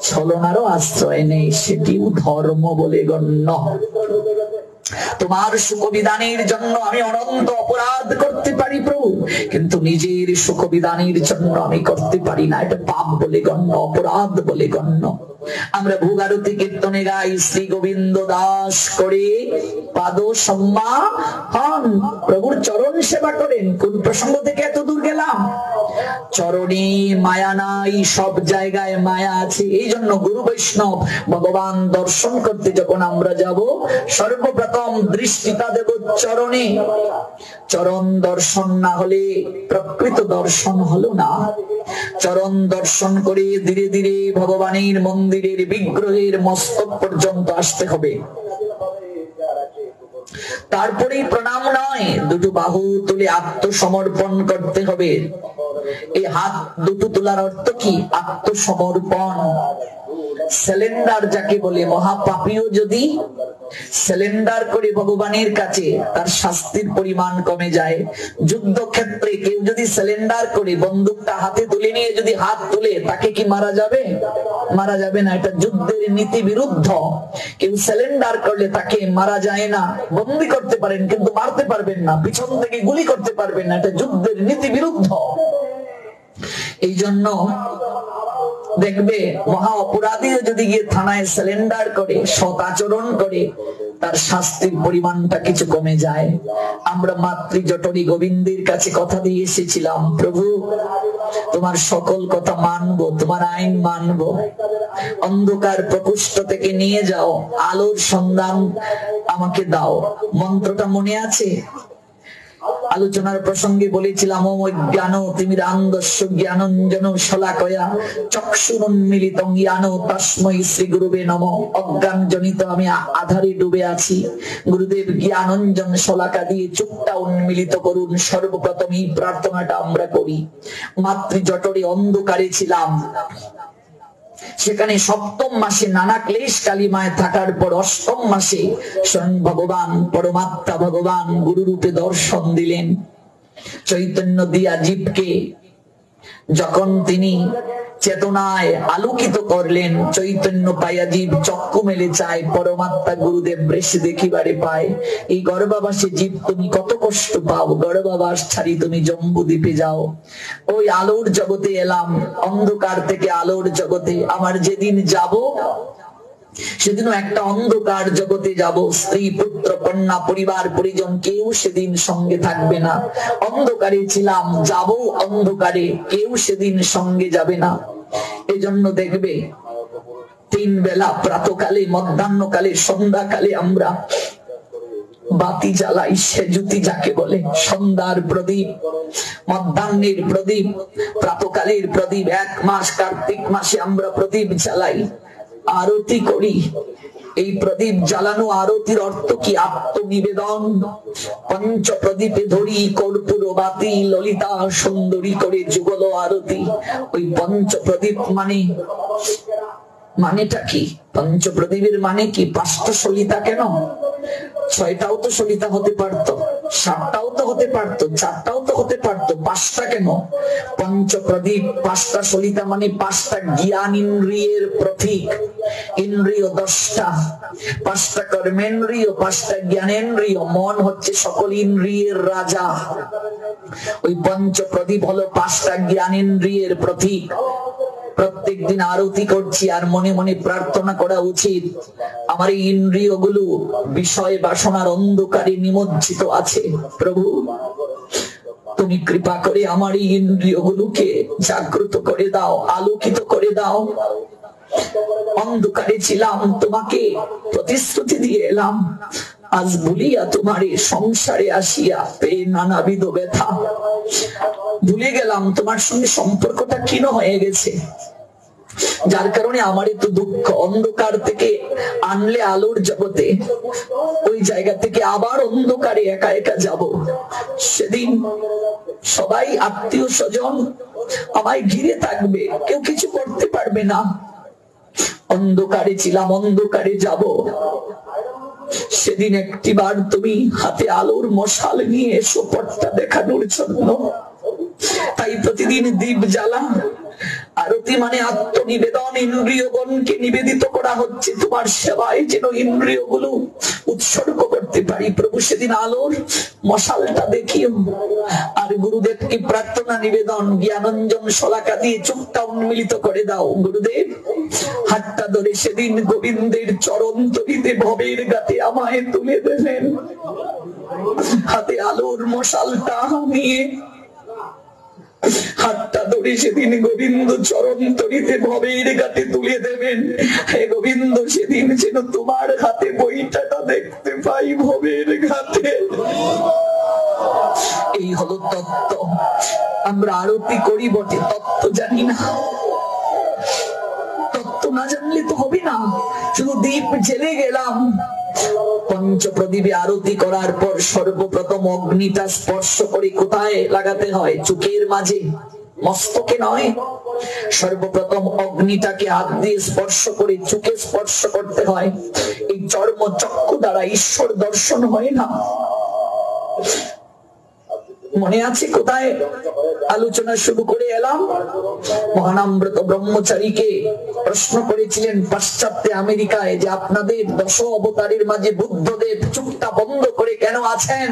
ছলনারও আশ্রয় নেয়, সেটিও ধর্ম বলে গণ্য। তোমার সুখবিধানের জন্য আমি অনন্ত অপরাধ করতে পারি প্রভু, কিন্তু নিজের সুখবিধানের জন্য আমি করতে পারি না, এটা পাপ বলে গণ্য, অপরাধ বলে গণ্য। আমরা ভোগারতি কীর্তনে গাই শ্রী গোবিন্দ দাস করে পাদ সম্মান, প্রভুর চরণ সেবা করেন। কোন প্রসঙ্গ থেকে এত দূর গেলাম? চরণে মায়া নাই, সব জায়গায় মায়া আছে। এই জন্য গুরু বৈষ্ণব ভগবান দর্শন করতে যখন আমরা যাব, সর্বপ্রথম দৃষ্টিটা দেব চরণে। চরণ দর্শন না হলে প্রকৃত দর্শন হলো না। চরণ দর্শন করে ধীরে ধীরে ভগবানের মন্দিরের বিগ্রহের মস্তক পর্যন্ত আসতে হবে। তারপরেই প্রণাম নয়, দুটো বাহু তুলে আত্মসমর্পণ করতে হবে। এই হাত দুটো তোলার অর্থ কি? আত্মসমর্পণ, সিলিন্ডার যাকে বলে। মহাপাপীও যদি সিলিন্ডার করে ভগবানের কাছে, তার শাস্তির পরিমাণ কমে যায়। যুদ্ধক্ষেত্রে কেউ যদি সিলিন্ডার করে বন্দুকটা হাতে তুলে নিয়ে যদি হাত তুলে, তাকে কি মারা যাবে? মারা যাবে না, এটা যুদ্ধের নীতি বিরুদ্ধ। কেউ সিলিন্ডার করলে তাকে মারা যায় না, বন্দী করতে পারেন কিন্তু মারতে পারবেন না, পিছন থেকে গুলি করতে পারবেন না, এটা যুদ্ধের নীতি বিরুদ্ধ। এই জন্য দেখবে মহা অপরাধীও যদি গিয়ে থানায় সিলিন্ডার করে, সৎ আচরণ করে, তার শাস্তির পরিমাণটা কিছু কমে যায়। আমরা মাতৃ জটনী গোবিন্দের কাছে কথা দিয়ে এসেছিলাম, প্রভু তোমার সকল কথা মানবো, তোমার আইন মানবো, অন্ধকার প্রকোষ্ঠ থেকে নিয়ে যাও, আলোর সন্ধান আমাকে দাও। মন্ত্রটা মনে আছে? আলোচনার প্রসঙ্গে বলেছিলাম, জ্ঞান তিমিরান্ধস্য জ্ঞানঞ্জন শলাকয়া চক্ষুরুন্মিলিতং জ্ঞান তস্मै শ্রী গুরুবে নমঃ। অজ্ঞান জনিত আমি আধারে ডুবে আছি, গুরুদেব জ্ঞানঞ্জন শলাকা দিয়ে চোখটা উন্মিলিত করুন। সর্বপ্রথম এই প্রার্থনাটা আমরা করি। মাতৃ জঠরে অন্ধকারে ছিলাম, সেখানে সপ্তম মাসে নানা ক্লেশ কালিমায় থাকার পর অষ্টম মাসে স্বয়ং ভগবান পরমাত্মা ভগবান গুরুরূপে দর্শন দিলেন। চৈতন্য দিয়া জীবকে যখন তিনি চেতনায় আলোকিত করলেন, চৈতন্য পাইয়া জীব চক্ষু মেলে চায়, পরমাত্মা গুরুদেব বৃষে দেখিবারে পায়। এই গর্ভাবাসে জীব তুমি কত কষ্ট পাও, গর্ভাবাস ছাড়ি তুমি জম্বুদ্বীপে যাও। ওই আলোর জগতে এলাম, অন্ধকার থেকে আলোর জগতে। আমার যেদিন যাব, সেদিনও একটা অন্ধকার জগতে যাব। স্ত্রী পুত্র কন্যা পরিবার পরিজন কেউ সেদিন সঙ্গে থাকবে না। অন্ধকারে ছিলাম, যাব অন্ধকারে, কেউ সেদিন সঙ্গে যাবে না। এজন্য দেখবে 3 বেলা, প্রাতকালে, মধ্যাহ্নকালে, সন্ধ্যাকালে আমরা বাতি জ্বালাই। সেজুতি যাকে বলে, সন্ধ্যার প্রদীপ, মধ্যাহ্নের প্রদীপ, প্রাতকালের প্রদীপ। 1 মাস কার্তিক মাসে আমরা প্রদীপ জ্বালাই, আরতি করি। এই প্রদীপ জ্বালানো আরতির অর্থ কি? আত্মনিবেদন। পঞ্চ প্রদীপে ধরি কর্পূর বাতি, ললিতা সুন্দরী করে যুগল আরতি। ওই পঞ্চ প্রদীপ মানেটা কি? পঞ্চ প্রদীপের মানে কি? 5টা সলিতা কেন? 6টাও তো সলিতা হতে পারতো, 7টাও তো হতে পারতো, 4টাও তো হতে পারতো, 5টা কেন? পঞ্চ প্রদীপ 5টা সলিতা মানে 5টা জ্ঞান ইন্দ্রিয়ের প্রতীক। ইন্দ্রিয় 10টা, 5টা কর্মেন্দ্রিয়, 5টা জ্ঞানেন্দ্রিয়। মন হচ্ছে সকল ইন্দ্রিয়ের রাজা। ওই পঞ্চ প্রদীপ হলো 5টা জ্ঞানেন্দ্রিয়ের প্রতীক। প্রত্যেক দিন আরতি করছি আর মনে মনে প্রার্থনা করা উচিত, আমার এই ইন্দ্রিয়গুলো বিষয় বাসনার অন্ধকারে নিমজ্জিত আছে। প্রভু তুমি কৃপা করে আমার এই ইন্দ্রিয়গুলোকে জাগ্রত করে দাও, আলোকিত করে দাও। অন্ধকারে ছিলাম, তোমাকে প্রতিশ্রুতি দিয়ে এলাম, আজ ভুলিয়া তোমারে সংসারে আসিয়া পেয়ে নানাবিধ ব্যথা। ভুলে গেলাম তোমার সঙ্গে সম্পর্কটা ক্ষীণ হয়ে গেছে, যার কারণে আমার একটু দুঃখ। অন্ধকার থেকে আনলে আলোর জগতে, ওই জায়গা থেকে আবার অন্ধকারে একা একা যাব। সেদিন সবাই আত্মীয় স্বজন আমায় ঘিরে থাকবে, কেউ কিছু করতে পারবে না। অন্ধকারে ছিলাম, অন্ধকারে যাব। সেদিন একটিবার তুমি হাতে আলোর মশাল নিয়ে এসো পথটা দেখানোর জন্য। তাই প্রতিদিন দীপ জ্বালা। আরতি মানে আত্মনিবেদন, ইন্দ্রিয়গণকে নিবেদিত করা হচ্ছে তোমার সেবায়, যেন ইন্দ্রিয়গুলো উৎসর্গ করতে পারি। প্রভু সেদিন আলোর মশালটা দেখিও। আর গুরুদেবকে প্রার্থনা নিবেদন, জ্ঞানঞ্জন শলাকা দিয়ে চোখটা উন্মিলিত করে দাও। গুরুদেব হাতটা ধরে সেদিন গোবিন্দের চরণ তলিতে ভবের গাতে আমায় তুলে দেবেন। হাতে আলোর মশালটা নিয়ে হাতটা ধরে সেদিন গোবিন্দ চরণ তলিতে ভবের গাতে তুলে দেবেন। হে গোবিন্দ, সেদিন যেন তোমার হাতে বইটাটা দেখতে পাই ভবের ঘাটে। এই হলো তত্ত্ব। আমরা আরতি করি বটে, তত্ত্ব জানি না। তত্ত্ব না জানলে তো হবে না, শুধু দীপ জেলে গেলাম। পঞ্চ প্রদীপে আরতি করার পর সর্বপ্রথম অগ্নিটা স্পর্শ করে কোথায় লাগাতে হয়? চোখের মাঝে, মস্তকে নয়। সর্বপ্রথম অগ্নিটাকে হাত দিয়ে স্পর্শ করে চোখে স্পর্শ করতে হয়। এই চর্ম চক্ষু দ্বারা ঈশ্বর দর্শন হয় না। মনে আছে কোথায় আলোচনা শুরু করে এলাম? মহানামব্রত ব্রহ্মচারীকে প্রশ্ন করেছিলেন পাশ্চাত্যে আমেরিকায় যে আপনাদের 10 অবতারের মাঝে বুদ্ধদেব চোখটা বন্ধ করে কেন আছেন?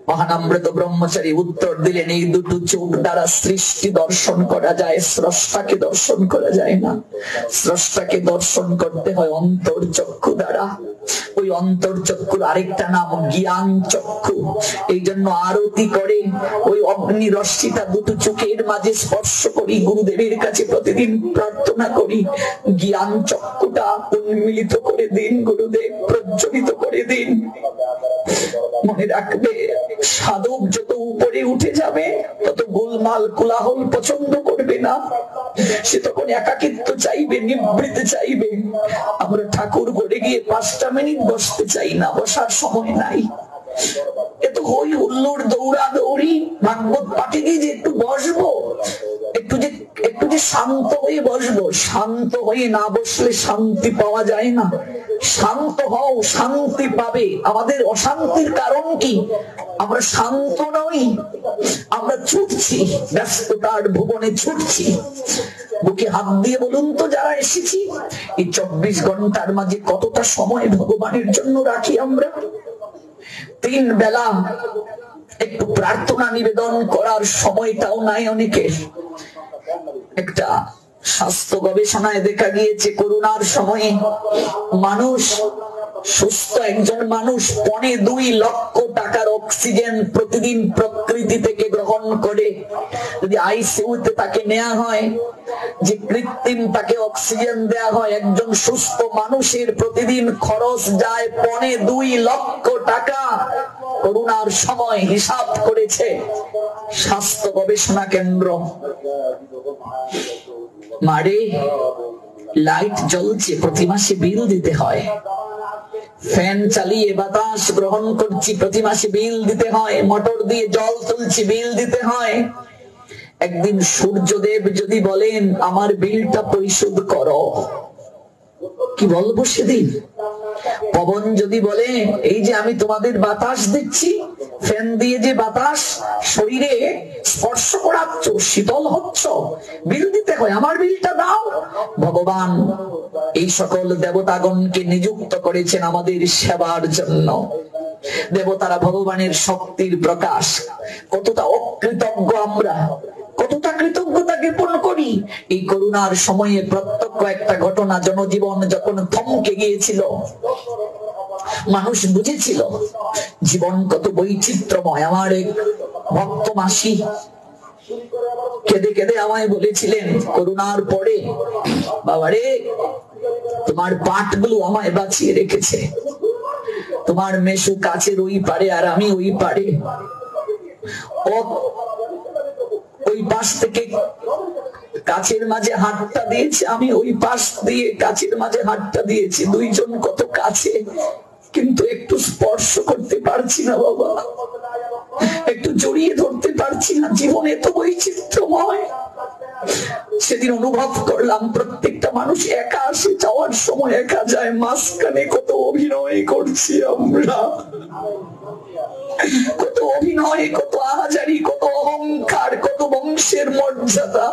মহানামব্রত ব্রহ্মচারী উত্তর দিলেন, এই দুটো চোখ দ্বারা সৃষ্টি দর্শন করা যায়, স্রষ্টাকে দর্শন করা যায় না। স্রষ্টাকে দর্শন করতে হয় অন্তর্চক্ষু দ্বারা। ওই অন্তর্চক্ষুর আরেকটা নাম জ্ঞান চক্ষু। এই জন্য আরতি করে ওই অগ্নি রশ্মিটা দুটো চোখের মাঝে স্পর্শ করি, গুরুদেবের কাছে প্রতিদিন প্রার্থনা করি, জ্ঞান চক্ষুটা উন্মিলিত করে দিন গুরুদেব, প্রজ্বলিত করে দিন। মনে রাখবে, সাধক যত উপরে উঠে যাবে তত গোলমাল কোলাহল পছন্দ করবে না। সে তখন একাকিত্ব চাইবে, নিবৃত্তি চাইবে। আমরা ঠাকুর ঘরে গিয়ে 5টা মিনিট বসতে চাই না, বসার সময় নাই। এত হই হুল্লোড়, দৌড়া দৌড়ি। ভাগবত পাঠে গিয়ে যে একটু বসবো, একটু যে শান্ত হয়ে বসবো। শান্ত হয়ে না বসলে শান্তি পাওয়া যায় না। শান্ত হও, শান্তি পাবে। আমাদের অশান্তির কারণ কি? আমরা শান্ত নই, আমরা ছুটছি, ব্যস্ততার ভুবনে ছুটছি। বুকে হাত দিয়ে বলুন তো, যারা এসেছি এই 24 ঘন্টার মাঝে কতটা সময় ভগবানের জন্য রাখি আমরা? 3 বেলা একটু প্রার্থনা নিবেদন করার সময়টাও নাই অনেকের। একটা স্বাস্থ্য গবেষণায় দেখা গিয়েছে, করোনার সময়ে মানুষ, সুস্থ একজন মানুষ 2.25 লক্ষ টাকার অক্সিজেন প্রতিদিন প্রকৃতি থেকে গ্রহণ করে। যদি আইসিইউতে তাকে নেওয়া হয়, যে কৃত্রিম তাকে অক্সিজেন দেয়া হয়, একজন সুস্থ মানুষের প্রতিদিন খরচ যায় 2.25 লক্ষ টাকা। করোনার সময় হিসাব করেছে স্বাস্থ্য গবেষণা কেন্দ্র। মারে লাইট জ্বলছে, প্রতি মাসে বিল দিতে হয়। ফ্যান চালিয়ে বাতাস গ্রহণ করছি, প্রতি মাসে বিল দিতে হয়। মোটর দিয়ে জল তুলছি, বিল দিতে হয়। একদিন সূর্যদেব যদি বলেন আমার বিলটা পরিশোধ করো, কি বলবো সেদিন? পবন যদি বলে এই যে আমি তোমাদের বাতাস দিচ্ছি, ফ্যান দিয়ে যে বাতাস শরীরে স্পর্শ করাচ্ছ, শীতল হচ্ছ, বিল দিতে হয়, আমার বিলটা দাও। ভগবান এই সকল দেবতাগণকে নিযুক্ত করেছেন আমাদের সেবার জন্য। দেবতারা ভগবানের শক্তির প্রকাশ। কতটা অকৃতজ্ঞ আমরা, কতটা কৃতজ্ঞতা জ্ঞাপন করি। এই করোনার সময়ে প্রত্যক্ষ একটা ঘটনা, জনজীবন যখন থমকে গিয়েছিল, মানুষ বুঝেছিল জীবন কত বৈচিত্র্যময়। আমার এক ভক্ত মাসি কেঁদে কেঁদে আমায় বলেছিলেন করোনার পরে, বাবারে তোমার পাঠগুলো আমায় বাঁচিয়ে রেখেছে। তোমার মেসু কাছের ওই পারে আর আমি ওই পারে, ওই পাশ থেকে কাছের মাঝে হাতটা দিয়েছে, আমি ওই পাশ দিয়ে কাছের মাঝে হাতটা দিয়েছি। দুইজন কত কাছে, কিন্তু একটু স্পর্শ করতে পারছি না বাবা, একটু জড়িয়ে ধরতে পারছি না। জীবনে তো বৈচিত্র্যময়। সেদিন অনুভব করলাম প্রত্যেকটা মানুষ একা আসে, যাওয়ার সময় একা যায়। মাঝখানে কত অভিনয় করছি আমরা, কত অভিনয়, কত আহাজারি, কত অহংকার, কত বংশের মর্যাদা,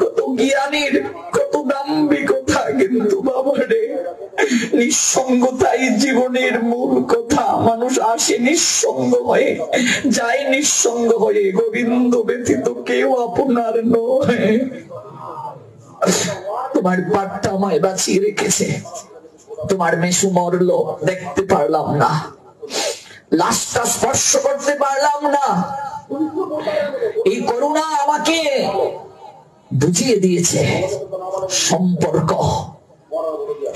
কত জ্ঞানের, কত দাম্ভিকতা। কিন্তু বাবারে নিঃসঙ্গতাই জীবনের মূল কথা। মানুষ আসে নিঃসঙ্গ হয়ে, যায় নিঃসঙ্গ হয়ে। গোবিন্দ ব্যতীত কেউ আপনার নয়। তোমার পাঠটা আমায় বাঁচিয়ে রেখেছে। তোমার মেসু মরলো, দেখতে পারলাম না, লাশটা স্পর্শ করতে পারলাম না। এই করুণা আমাকে বুঝিয়ে দিয়েছে সম্পর্ক।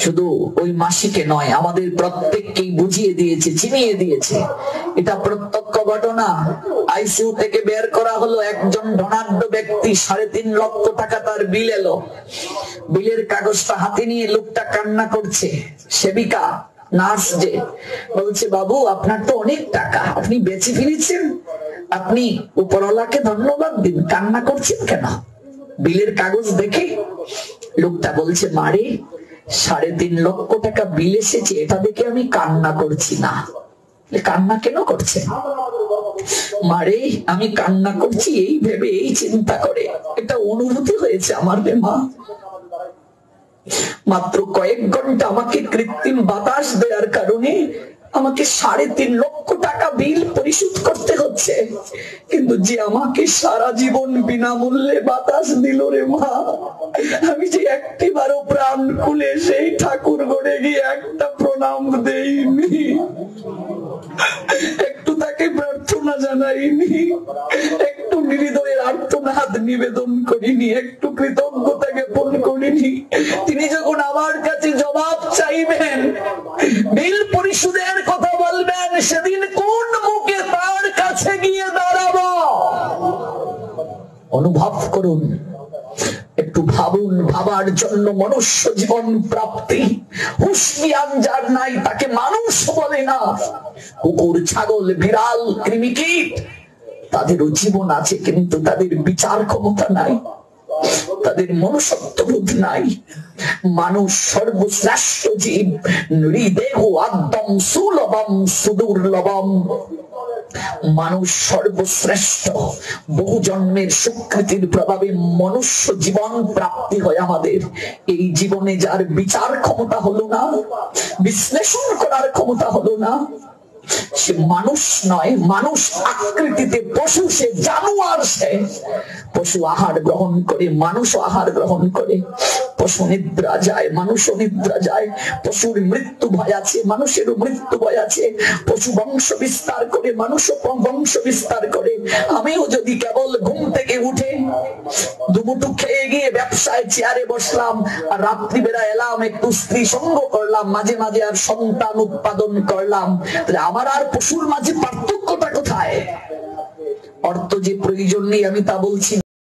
শুধু ওই মাসিকে নয়, আমাদের প্রত্যেককেই বুঝিয়ে দিয়েছে, চিনিয়ে দিয়েছে। এটা প্রত্যক্ষ ঘটনা। আইসিইউ থেকে বের করা হলো একজন ধনাঢ্য ব্যক্তি, 3.5 লক্ষ টাকা তার বিল এলো। বিলের কাগজটা হাতে নিয়ে লোকটা কান্না করছে। সেবিকা নার্স যে বলছে, বাবু আপনার তো অনেক টাকা, আপনি বেঁচে ফিরেছেন, আপনি উপরওয়ালাকে ধন্যবাদ দিন, কান্না করছেন কেন? বিলের কাগজ দেখে লোকটা বলছে, মারে 3.5 লক্ষ টাকা বিল এসেছে, এটা দেখে আমি কান্না করছি না। কান্না কেন করছে? মারে আমি কান্না করছি এই ভেবে, এই চিন্তা করে, এটা অনুভূতি হয়েছে আমার রে মা। মাত্র কয়েক ঘন্টা আমাকে কৃত্রিম বাতাস দেওয়ার কারণে আমাকে 3.5 লক্ষ টাকা বিল পরিশোধ করতে হচ্ছে, কিন্তু যে আমাকে সারা জীবন বিনামূল্যে বাতাস দিল রে মা, আমি যে একটিবারও প্রাণ খুলে সেই ঠাকুর ঘরে গিয়ে একটা প্রণাম দেইনি, একটু তাকে প্রার্থনা জানাইনি, একটু হৃদয়ের আর্তনাদ নিবেদন করিনি, একটু কৃতজ্ঞতা জ্ঞাপন করিনি। তিনি যখন আমার কাছে জবাব চাইবেন, বিল পরিশোধের কথা বলবেন, সেদিন কোন মুখে তার কাছে গিয়ে দাঁড়াবো? অনুভব করুন, একটু ভাবুন। ভাবার জন্য মনুষ্য জীবন প্রাপ্তি। হুঁশ জ্ঞান যার নাই তাকে মানুষ বলে না। কুকুর, ছাগল, বিড়াল, কৃমিকীট, তাদেরও জীবন আছে, কিন্তু তাদের বিচার ক্ষমতা নাই, তাদের মনুষ্যত্ববোধ নাই। মানুষ সর্বশ্রেষ্ঠ জীব, নৃদেহ আদ্যম সুলভম সুদুর্লভম। মানুষ সর্বশ্রেষ্ঠ। বহু জন্মের সুকৃতির প্রভাবে মনুষ্য জীবন প্রাপ্তি হয় আমাদের। এই জীবনে যার বিচার ক্ষমতা হলো না, বিশ্লেষণ করার ক্ষমতা হলো না, সে মানুষ নয়। মানুষ আকৃতিতে পশু, সে জানোয়ার। সে পশু আহার গ্রহণ করে, মানুষও আহার গ্রহণ করে। পশু নিদ্রা যায়, মানুষও নিদ্রা যায়। পশুর মৃত্যু ভয় আছে, মানুষেরও মৃত্যু ভয় আছে। পশু বংশ বিস্তার করে, মানুষও বংশ বিস্তার করে। আমিও যদি কেবল ঘুম থেকে উঠে দুমুঠু খেয়ে গিয়ে ব্যবসায় চেয়ারে বসলাম, আর রাত্রিবেলা এলাম, একটু স্ত্রী সঙ্গ করলাম, মাঝে মাঝে আর সন্তান উৎপাদন করলাম, আমার আর পশুর মাঝে পার্থক্যটা কোথায়? অর্থ যে প্রয়োজন নেই আমি তা বলছি।